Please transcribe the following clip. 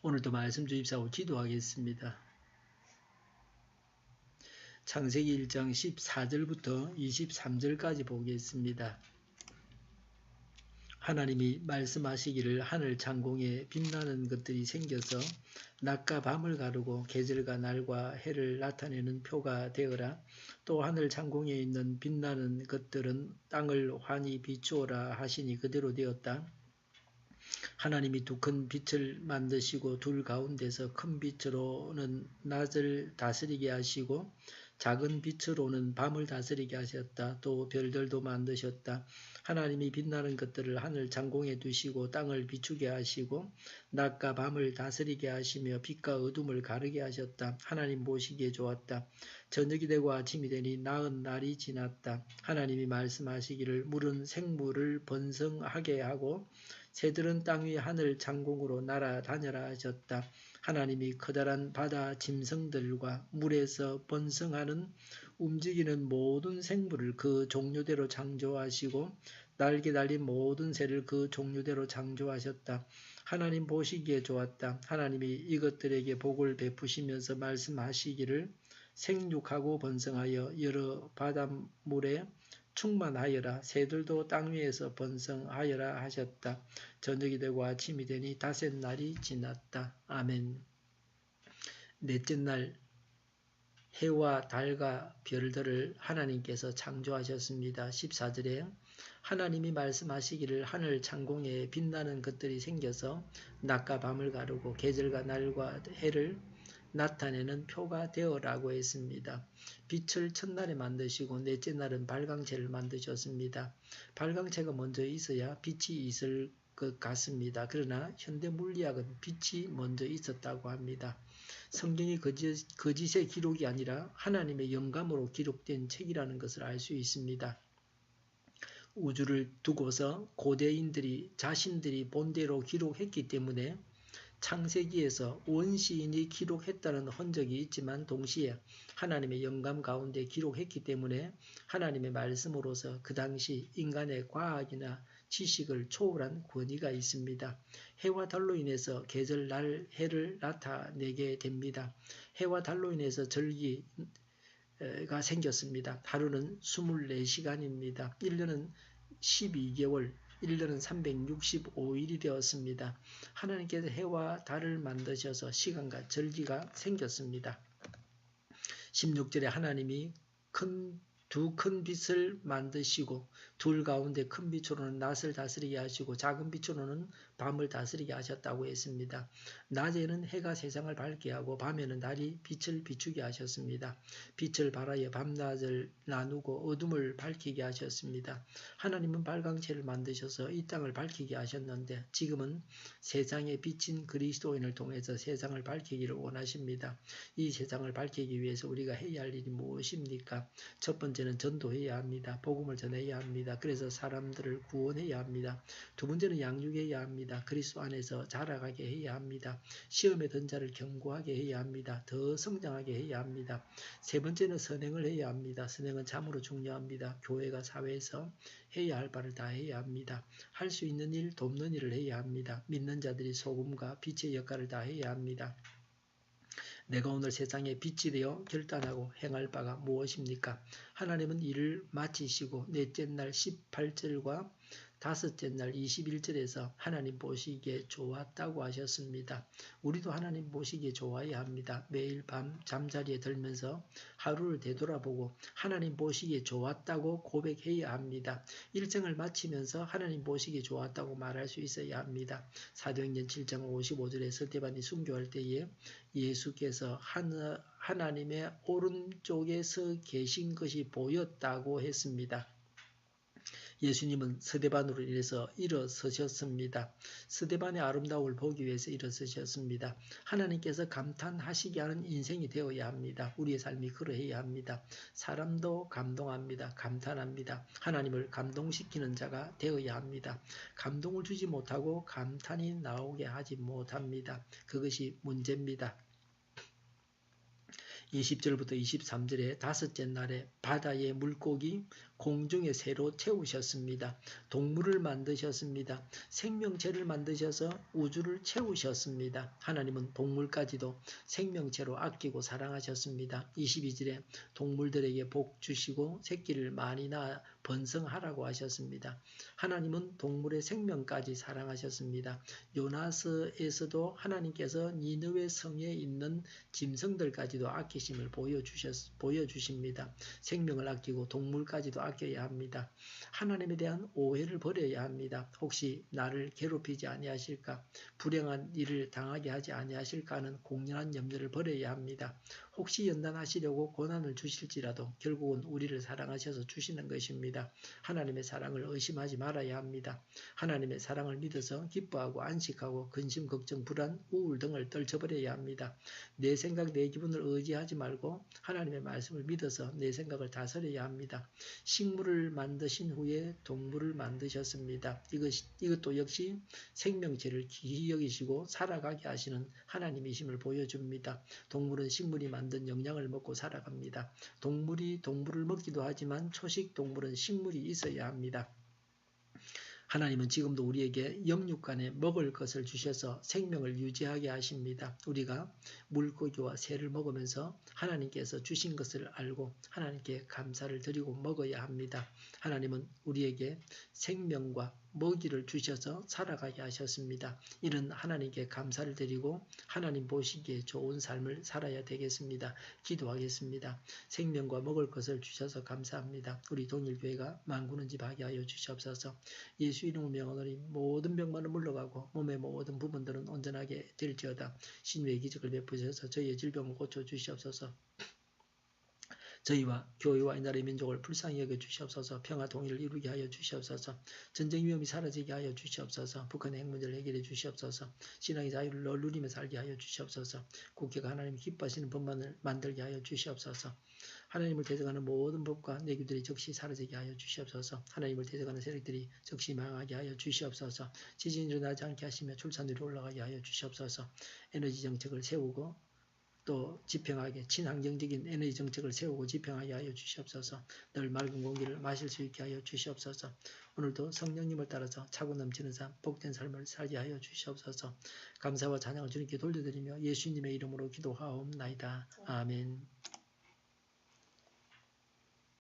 오늘도 말씀 주입사하고 기도하겠습니다. 창세기 1장 14절부터 23절까지 보겠습니다. 하나님이 말씀하시기를 하늘 창공에 빛나는 것들이 생겨서 낮과 밤을 가르고 계절과 날과 해를 나타내는 표가 되어라. 또 하늘 창공에 있는 빛나는 것들은 땅을 환히 비추어라 하시니 그대로 되었다. 하나님이 두 큰 빛을 만드시고 둘 가운데서 큰 빛으로는 낮을 다스리게 하시고 작은 빛으로는 밤을 다스리게 하셨다. 또 별들도 만드셨다. 하나님이 빛나는 것들을 하늘 창공에 두시고 땅을 비추게 하시고 낮과 밤을 다스리게 하시며 빛과 어둠을 가르게 하셨다. 하나님 보시기에 좋았다. 저녁이 되고 아침이 되니 나은 날이 지났다. 하나님이 말씀하시기를 물은 생물을 번성하게 하고 새들은 땅 위 하늘 창공으로 날아다녀라 하셨다. 하나님이 커다란 바다 짐승들과 물에서 번성하는 움직이는 모든 생물을 그 종류대로 창조하시고 날개 달린 모든 새를 그 종류대로 창조하셨다. 하나님 보시기에 좋았다. 하나님이 이것들에게 복을 베푸시면서 말씀하시기를 생육하고 번성하여 여러 바닷물에 충만하여라. 새들도 땅 위에서 번성하여라 하셨다. 저녁이 되고 아침이 되니 닷새 날이 지났다. 아멘. 넷째 날 해와 달과 별들을 하나님께서 창조하셨습니다. 14절에 하나님이 말씀하시기를 하늘 창공에 빛나는 것들이 생겨서 낮과 밤을 가르고 계절과 날과 해를 나타내는 표가 되어라고 했습니다. 빛을 첫날에 만드시고 넷째 날은 발광체를 만드셨습니다. 발광체가 먼저 있어야 빛이 있을 것 같습니다. 그러나 현대 물리학은 빛이 먼저 있었다고 합니다. 성경이 거짓의 기록이 아니라 하나님의 영감으로 기록된 책이라는 것을 알 수 있습니다. 우주를 두고서 고대인들이 자신들이 본대로 기록했기 때문에 창세기에서 원시인이 기록했다는 흔적이 있지만 동시에 하나님의 영감 가운데 기록했기 때문에 하나님의 말씀으로서 그 당시 인간의 과학이나 지식을 초월한 권위가 있습니다. 해와 달로 인해서 계절, 날, 해를 나타내게 됩니다. 해와 달로 인해서 절기가 생겼습니다. 하루는 24시간입니다. 1년은 12개월, 1년은 365일이 되었습니다. 하나님께서 해와 달을 만드셔서 시간과 절기가 생겼습니다. 16절에 하나님이 두 큰 빛을 만드시고 둘 가운데 큰 빛으로는 낮을 다스리게 하시고 작은 빛으로는 밤을 다스리게 하셨다고 했습니다. 낮에는 해가 세상을 밝게 하고 밤에는 달이 빛을 비추게 하셨습니다. 빛을 발하여 밤낮을 나누고 어둠을 밝히게 하셨습니다. 하나님은 발광체를 만드셔서 이 땅을 밝히게 하셨는데 지금은 세상의 빛인 그리스도인을 통해서 세상을 밝히기를 원하십니다. 이 세상을 밝히기 위해서 우리가 해야 할 일이 무엇입니까? 첫 번째는 전도해야 합니다. 복음을 전해야 합니다. 그래서 사람들을 구원해야 합니다. 두 번째는 양육해야 합니다. 그리스도 안에서 자라가게 해야 합니다. 시험에 든 자를 견고하게 해야 합니다. 더 성장하게 해야 합니다. 세 번째는 선행을 해야 합니다. 선행은 참으로 중요합니다. 교회가 사회에서 해야 할 바를 다 해야 합니다. 할 수 있는 일, 돕는 일을 해야 합니다. 믿는 자들이 소금과 빛의 역할을 다 해야 합니다. 내가 오늘 세상에 빛이 되어 결단하고 행할 바가 무엇입니까? 하나님은 일을 마치시고 넷째 날 18절과 다섯째 날 21절에서 하나님 보시기에 좋았다고 하셨습니다. 우리도 하나님 보시기에 좋아야 합니다. 매일 밤 잠자리에 들면서 하루를 되돌아보고 하나님 보시기에 좋았다고 고백해야 합니다. 일생을 마치면서 하나님 보시기에 좋았다고 말할 수 있어야 합니다. 사도행전 7장 55절에 스데반이 순교할 때에 예수께서 하나님의 오른쪽에 서 계신 것이 보였다고 했습니다. 예수님은 스데반으로 인해서 일어서셨습니다. 스데반의 아름다움을 보기 위해서 일어서셨습니다. 하나님께서 감탄하시게 하는 인생이 되어야 합니다. 우리의 삶이 그러해야 합니다. 사람도 감동합니다. 감탄합니다. 하나님을 감동시키는 자가 되어야 합니다. 감동을 주지 못하고 감탄이 나오게 하지 못합니다. 그것이 문제입니다. 20절부터 23절에 다섯째 날에 바다의 물고기, 공중의 새로 채우셨습니다. 동물을 만드셨습니다. 생명체를 만드셔서 우주를 채우셨습니다. 하나님은 동물까지도 생명체로 아끼고 사랑하셨습니다. 22절에 동물들에게 복 주시고 새끼를 많이 낳아 번성하라고 하셨습니다. 하나님은 동물의 생명까지 사랑하셨습니다. 요나서에서도 하나님께서 니느웨 성에 있는 짐승들까지도 아끼심을 보여주십니다. 생명을 아끼고 동물까지도 아껴야 합니다. 하나님에 대한 오해를 버려야 합니다. 혹시 나를 괴롭히지 아니하실까? 불행한 일을 당하게 하지 아니하실까 하는 공연한 염려를 버려야 합니다. 혹시 연단하시려고 고난을 주실지라도 결국은 우리를 사랑하셔서 주시는 것입니다. 하나님의 사랑을 의심하지 말아야 합니다. 하나님의 사랑을 믿어서 기뻐하고 안식하고 근심, 걱정, 불안, 우울 등을 떨쳐버려야 합니다. 내 생각, 내 기분을 의지하지 말고 하나님의 말씀을 믿어서 내 생각을 다스려야 합니다. 식물을 만드신 후에 동물을 만드셨습니다. 이것도 역시 생명체를 귀히 여기시고 살아가게 하시는 하나님이심을 보여줍니다. 동물은 식물이 만든 영양을 먹고 살아갑니다. 동물이 동물을 먹기도 하지만 초식 동물은 식물이 있어야 합니다. 하나님은 지금도 우리에게 영육간에 먹을 것을 주셔서 생명을 유지하게 하십니다. 우리가 물고기와 새를 먹으면서 하나님께서 주신 것을 알고 하나님께 감사를 드리고 먹어야 합니다. 하나님은 우리에게 생명과 먹이를 주셔서 살아가게 하셨습니다. 이런 하나님께 감사를 드리고 하나님 보시기에 좋은 삶을 살아야 되겠습니다. 기도하겠습니다. 생명과 먹을 것을 주셔서 감사합니다. 우리 동일교회가 만구는 집 하게 하여 주시옵소서. 예수 이름으로 명하노니 모든 병만은 물러가고 몸의 모든 부분들은 온전하게 될지어다. 신유의 기적을 베푸셔서 저희의 질병을 고쳐주시옵소서. 저희와 교회와 이 나라의 민족을 불쌍히 여겨 주시옵소서. 평화 통일을 이루게 하여 주시옵소서. 전쟁 위험이 사라지게 하여 주시옵소서. 북한의 핵 문제를 해결해 주시옵소서. 신앙의 자유를 누리며 살게 하여 주시옵소서. 국회가 하나님이 기뻐하시는 법만을 만들게 하여 주시옵소서. 하나님을 대적하는 모든 법과 내규들이 즉시 사라지게 하여 주시옵소서. 하나님을 대적하는 세력들이 즉시 망하게 하여 주시옵소서. 지진이 일어나지 않게 하시며 출산율이 올라가게 하여 주시옵소서. 에너지 정책을 세우고 또 집행하게 친환경적인 에너지 정책을 세우고 집행하게 하여 주시옵소서. 늘 맑은 공기를 마실 수 있게 하여 주시옵소서. 오늘도 성령님을 따라서 차고 넘치는 삶, 복된 삶을 살게 하여 주시옵소서. 감사와 찬양을 주님께 돌려드리며 예수님의 이름으로 기도하옵나이다. 아멘.